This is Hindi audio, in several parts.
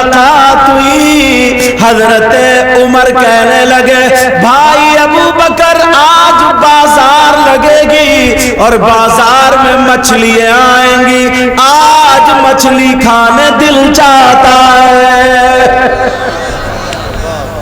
मुलाकात हुई। हजरत उमर कहने लगे, भाई अबू बकर आज बाजार लगेगी और बाजार में मछलियां आएंगी, आज मछली खाने दिल चाहता है।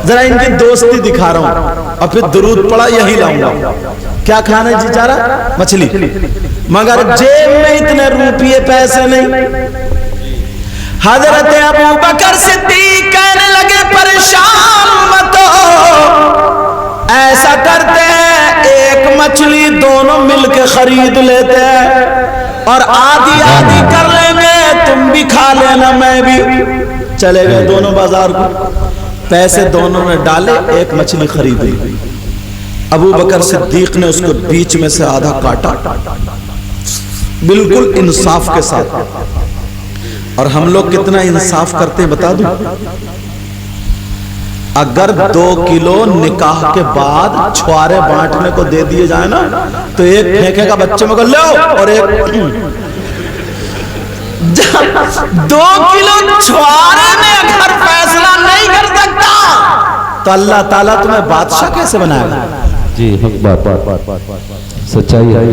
जरा इनकी दोस्ती दिखा रहा हूं और फिर दुरूद पड़ा यही लाऊंगा। क्या खाने जी जा रहा? मछली। मगर जेब में इतने रुपये पैसे नहीं। हजरत अबू बकर सिद्दीक कहने लगे, परेशान मत हो, ऐसा करते हैं एक मछली दोनों मिलके खरीद लेते हैं और आधी आधी कर लेंगे, तुम भी खा लेना मैं भी। चले गए दोनों बाजार को, पैसे दोनों ने डाले, एक मछली खरीद ली। अबू बकर सिद्दीक ने उसको बीच में से आधा काटा, बिल्कुल इंसाफ के साथ। और हम लोग कितना इंसाफ करते हैं बता दूं? अगर 2 किलो निकाह के बाद छुआरे बांटने को दे दिए जाए ना, तो एक फेंकेगा बच्चे में को लो और एक 2 किलो छुआरे में अगर फैसला नहीं कर सकता तो अल्लाह ताला तुम्हें बादशाह कैसे बनाएगा? जी सच्चाई है।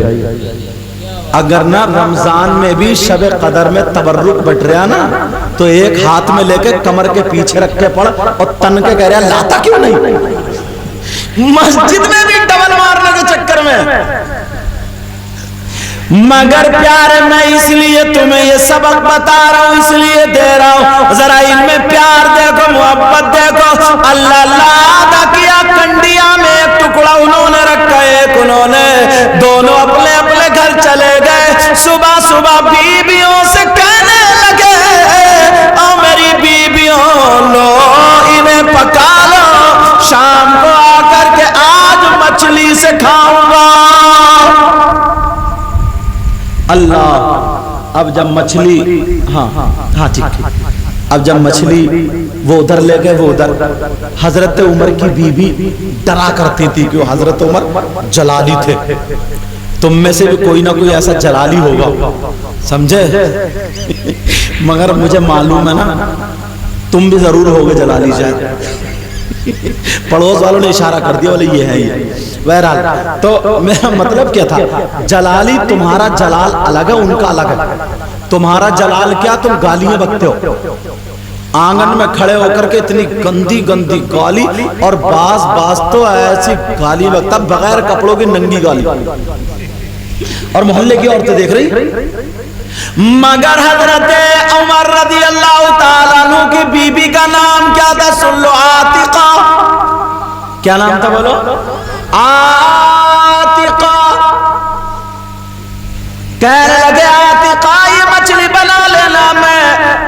अगर ना रमजान में भी शब कदर में तबर्रुक बट रहा ना, तो एक हाथ में लेके कमर के पीछे रख के पड़ और तन के कह रहा लाता क्यों नहीं? मस्जिद में भी डबल मारने के चक्कर में। मगर प्यारे मैं इसलिए तुम्हें ये सबक बता रहा हूं, इसलिए दे रहा हूं, जरा इनमें प्यार देखो, मोहब्बत देखो। अल्लाह अदा किया, कंडिया में एक टुकड़ा उन्होंने रखा, एक उन्होंने, दोनों अपने अपने घर चले गए। सुबह सुबह बीबियों से कहने लगे, ओ मेरी बीबियों, लो इन्हें पका लो, शाम को आकर के आज मछली से खाऊंगा। अल्लाह। अब जब मछली, हाँ ठीक, अब जब मछली वो उधर ले गए, वो उधर, हजरत उमर की बीवी डरा करती थी कि हजरत उमर जलाली थे। तुम में से भी कोई ना कोई ऐसा जलाली होगा, समझे? मगर मुझे मालूम है ना, तुम भी जरूर होगे जलाली शायद। पड़ोस वालों ने इशारा कर दिया, बोले ये है ये। बहरहाल तो मेरा मतलब क्या था, जलाली तुम्हारा जलाल अलग है, उनका अलग है। तुम्हारा जलाल क्या, तुम गालियां बकते हो, आंगन में खड़े होकर के इतनी गंदी गंदी गाली, और बास तो ऐसी गाली बकता बगैर कपड़ों की नंगी गाली, और मोहल्ले की औरतें देख रही। मगर हजरत उमर रज़ी अल्लाह ताला अन्हु की बीबी का नाम क्या था? सुन लो, आतिका। क्या नाम था बोलो? आतिका। कहने लगे, आतिका ये मछली बना लेना, मैं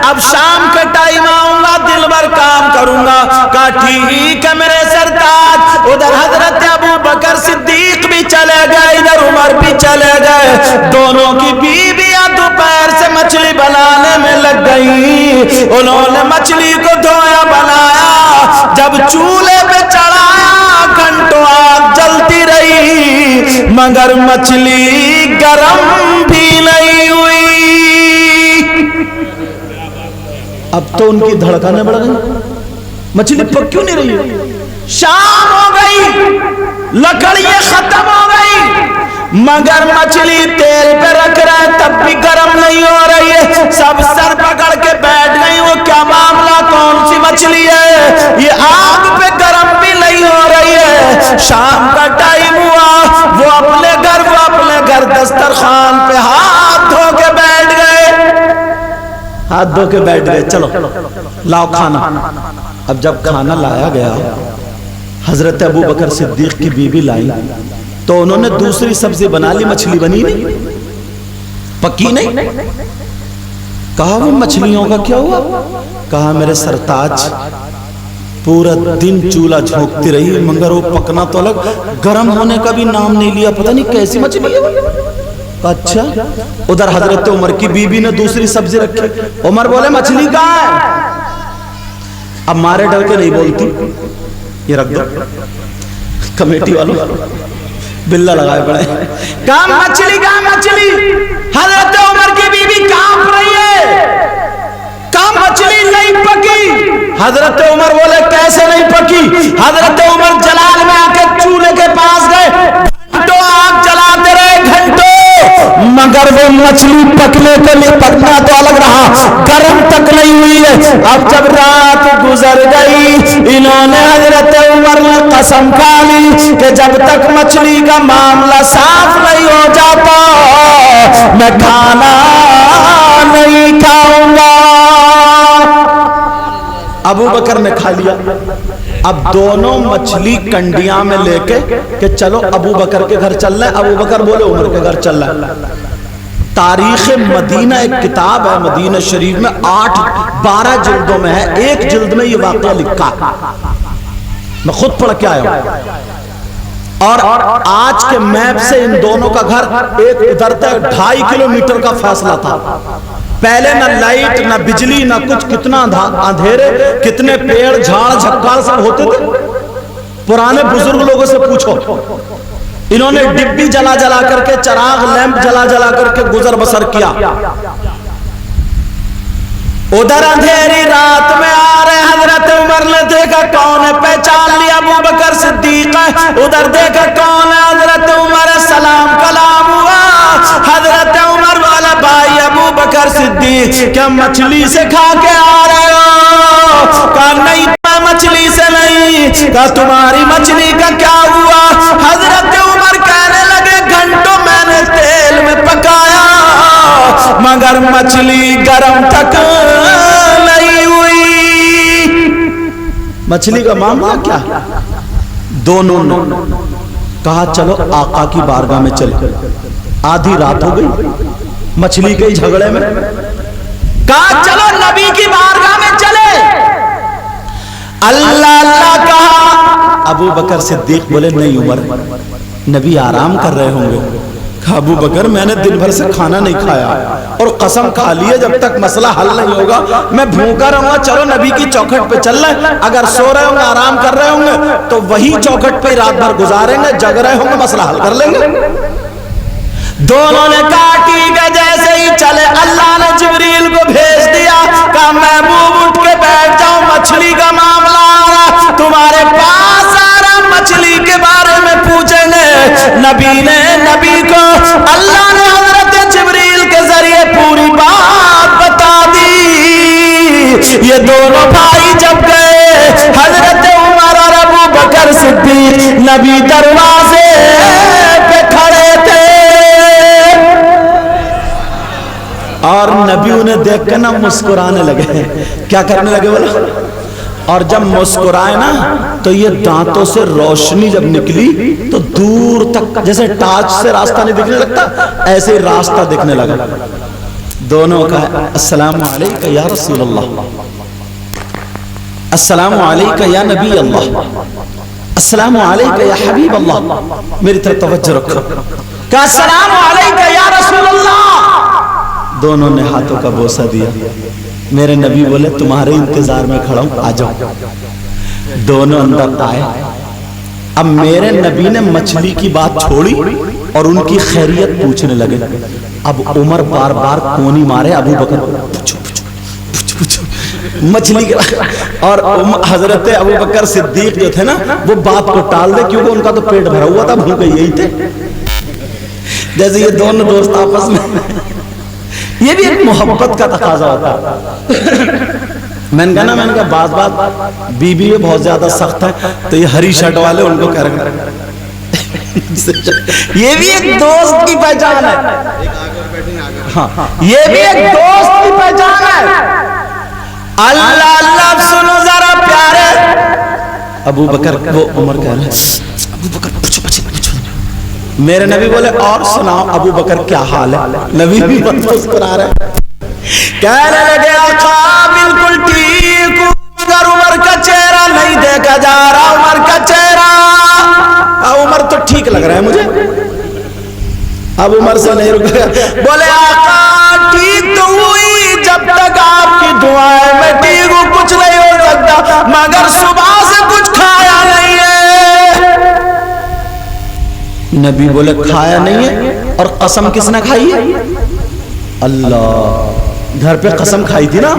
अब शाम के टाइम आऊंगा, दिन भर काम करूंगा। कहा ठीक है मेरे सरताज। उधर हजरत अबू बकर सिद्दीक भी चले गए, इधर उमर भी चले गए। दोनों की बीबियां दोपहर से मछली बनाने में लग गई। उन्होंने मछली को धोया, बनाया, जब चूल्हे पे चढ़ाया, घंटों आग जलती रही, मगर मछली गरम भी नहीं हुई। अब तो उनकी धड़कनें बढ़ गई, मछली पक क्यों नहीं रही? शाम हो गई, लकड़ियां खत्म हो गई, मगर मछली तेल पे रख रहा है तब भी गर्म नहीं हो रही है। सब सर पकड़ के बैठ गई, वो क्या मामला, कौन सी मछली है, ये आग पे गर्म भी नहीं हो रही है। शाम का टाइम हुआ, वो अपने घर दस्तरखान पे हाथ धो के बैठ गए, हाथ धो के बैठ गए, चलो लाओ खाना। अब जब खाना लाया गया, हजरत अबू बकर सिद्दीक की बीवी लाई, तो उन्होंने दूसरी सब्जी बना ली, मछली बनी नहीं, पकी नहीं। कहा वो मछलियों का क्या हुआ? कहा मेरे सरताज पूरा दिन चूल्हा झोंकती रही, मगर वो पकना तो अलग, गर्म होने का भी नाम नहीं लिया, पता नहीं कैसी मछली है। अच्छा, उधर हजरत उमर की बीवी ने दूसरी सब्जी रखी। उमर बोले मछली कहाँ है? अब मारे डर के नहीं बोलती, ये रख दो। कमेटी वालों बिल्ला लगाए पड़े, कहाँ मछली, कहाँ मछली? हजरत उमर की बीवी कांप रही है, कहाँ मछली नहीं पकी। हजरत उमर बोले कैसे नहीं पकी। हजरत उमर जलाल में आके चूल्हे के पास गए, घंटों आग जलाते रहे, घंटों, मगर वो मछली पकने के लिए, पकना तो अलग रहा, गर्म तक नहीं हुई है। अब जब रात गुजर गई, इन्होंने हजरत उमर ने कसम खा ली कि जब तक मछली का मामला साफ नहीं हो जाता मैं खाना नहीं खाऊंगा। अबू बकर ने खा लिया। अब दोनों मछली कंडिया में लेके कि चलो अबू बकर के घर चल रहे। अबू बकर बोले उमर के घर चल रहा है। तारीख मदीना एक किताब है मदीना शरीफ में, 8-12 जिल्दों में है। एक जिल्द में ये वाक़या लिखा, मैं खुद पढ़ के आया हूं। और आज के मैप से इन दोनों का घर एक इधर तक 2.5 किलोमीटर का फासला था। पहले न लाइट न बिजली न कुछ, कितना अंधेरे, कितने पेड़ झाड़ झक्कार सब होते थे। पुराने बुजुर्ग लोगों से पूछो, इन्होंने डिब्बी जला जला करके, चराग लैंप जला जला करके गुजर बसर किया। उधर अंधेरी रात में आ रहे, हजरत उमर ने देखा कौन है, पहचान लिया अबू बकर सिद्दीक है। उधर देखा कौन है, हजरत उमर, सलाम कलाम हुआ। हजरत उमर वाला भाई अबू बकर सिद्दीक, क्या मछली से खा के आ रहे हो? कहा नहीं, मछली से नहीं। कहा तुम्हारी मछली का क्या हुआ? हजरत उमर कहने लगे घंटों मैंने तेल में पकाया मगर मछली गरम तक नहीं हुई। मछली का मामला क्या? दोनों ने कहा चलो आका की बारगाह में चले। आधी रात हो गई, मछली के झगड़े में कहा चलो नबी की बारगाह में चले। अल्लाह अल्लाह कहा। अबू बकर सिद्दीक बोले नहीं उमर, नबी आराम कर रहे होंगे। अबू बकर मैंने दिन भर से खाना नहीं खाया और कसम खा ली है जब तक मसला हल नहीं होगा मैं भूखा रहूंगा। चलो नबी की चौखट पे चल रहे, अगर सो रहे होंगे आराम कर रहे होंगे तो वही चौखट पे रात भर गुजारेंगे, जग रहे होंगे मसला हल कर लेंगे। दोनों ने कहा ठीक है। जैसे ही चले अल्लाह ने जिब्रील को भेज दिया, कहा महबूब उठ के बैठ जाओ, मछली का मामला आ रहा, तुम्हारे पास आ रहा, मछली के बारे में पूछेंगे। नबी को अल्लाह ने हजरत जिब्रील के जरिए पूरी बात बता दी। ये दोनों भाई जब गए, हजरत उमर और अबू बकर सिद्दीक नबी दरवाजे पे खड़े थे और नबी उन्हें देख के ना मुस्कुराने लगे। क्या करने लगे बोला? और जब मुस्कुराए ना तो ये दांतों से रोशनी जब निकली तो दूर तक जैसे टार्च से रास्ता नहीं दिखने लगता, ऐसे रास्ता दिखने लगा। दोनों का अस्सलामु अलैका या रसूल अल्लाह, अस्सलामु अलैका या नबी अल्लाह, अस्सलामु अलैका या हबीब अल्लाह। मेरी तरफ तवज्जो रखो। कहा अस्सलामु अलैका या रसूल अल्लाह। दोनों ने हाथों का बोसा दिया। मेरे नबी बोले तुम्हारे इंतजार में खड़ा हूं, आ जाओ। दोनों अंदर आए। अब मेरे नबी ने मछली की बात छोड़ी और उनकी खैरियत पूछने लगे। अब उमर बार बार कोनी मारे अबू बकर, पूछो पूछो पूछो मछली के। और हजरत अबू बकर सिद्दीक जो थे ना वो बात को टाल दे, क्योंकि उनका तो पेट भरा हुआ था, भूखे यही थे। जैसे ये दोनों दोस्त आपस में, ये भी एक मोहब्बत का तकाजा होता है। मैंने कहा बात बात बीबी ये बहुत ज्यादा सख्त है तो ये हरी शर्ट वाले उनको कह रहे ये भी एक दोस्त की पहचान है। हाँ, ये भी एक दोस्त की पहचान है। अल्लाह अल्लाह सुनो जरा प्यारे। अबू बकर वो उमर कह रहे अबू बकर पूछो पूछो पूछो। मेरे नबी बोले और सुनाओ अबू बकर क्या हाल है? नबी भी मुस्कुरा रहे, कहने लगे आका बिल्कुल ठीक हूं, मगर उमर का चेहरा नहीं देखा जा रहा। उमर का चेहरा, उमर तो ठीक लग रहा है मुझे। अब उमर से नहीं रुका, बोले आका ठीक तो हुई जब तक आपकी दुआएं में ठीक हूं, कुछ नहीं हो सकता, मगर सुबह से कुछ खाया नहीं है। नबी बोले खाया नहीं है? और कसम किसने खाई है? अल्लाह। घर पे कसम खाई थी ना?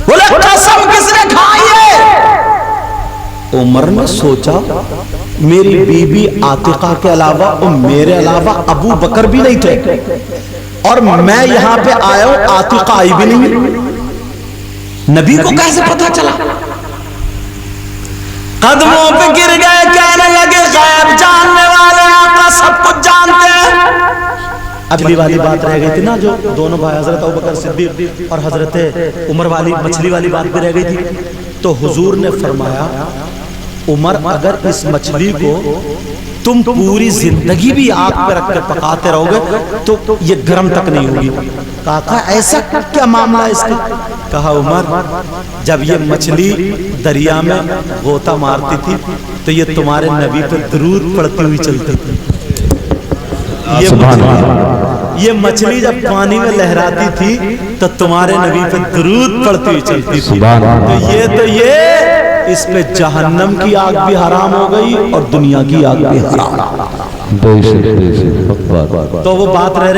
बोले कसम किसने खाई है? उमर ने सोचा मेरी बीबी आतिका के अलावा और मेरे अलावा अबू बकर भी नहीं थे और मैं यहां पे आया हूं, आतिका आई भी नहीं। नबी को कैसे पता चला? कदमों पे गिर गए, कहने लगे गैब जानने वाले आका सब कुछ जानते हैं। अगली वाली बात रह गई थी ना, जो दोनों भाई हजरत अबू बकर सिद्दीक और हजरत उमर वाली मछली वाली बात भी रह गई थी। तो हुजूर ने फरमाया उमर अगर इस मछली को तुम पूरी जिंदगी भी आग पे रख कर पकाते रहोगे तो ये गर्म तक नहीं होगी। काका ऐसा क्या मामला है इसका? कहा उमर जब ये मछली दरिया में गोता मारती थी तो ये तुम्हारे नबी पे दरूद पड़ती हुई चलती थी। ये मछली जब पानी में लहराती थी तो तुम्हारे नबी पे दरूद पड़ती हुई चलती थी। तो ये इस पे जहन्नम की आग भी हराम हो गई और दुनिया की आग भी हराम। तो वो बात रह रही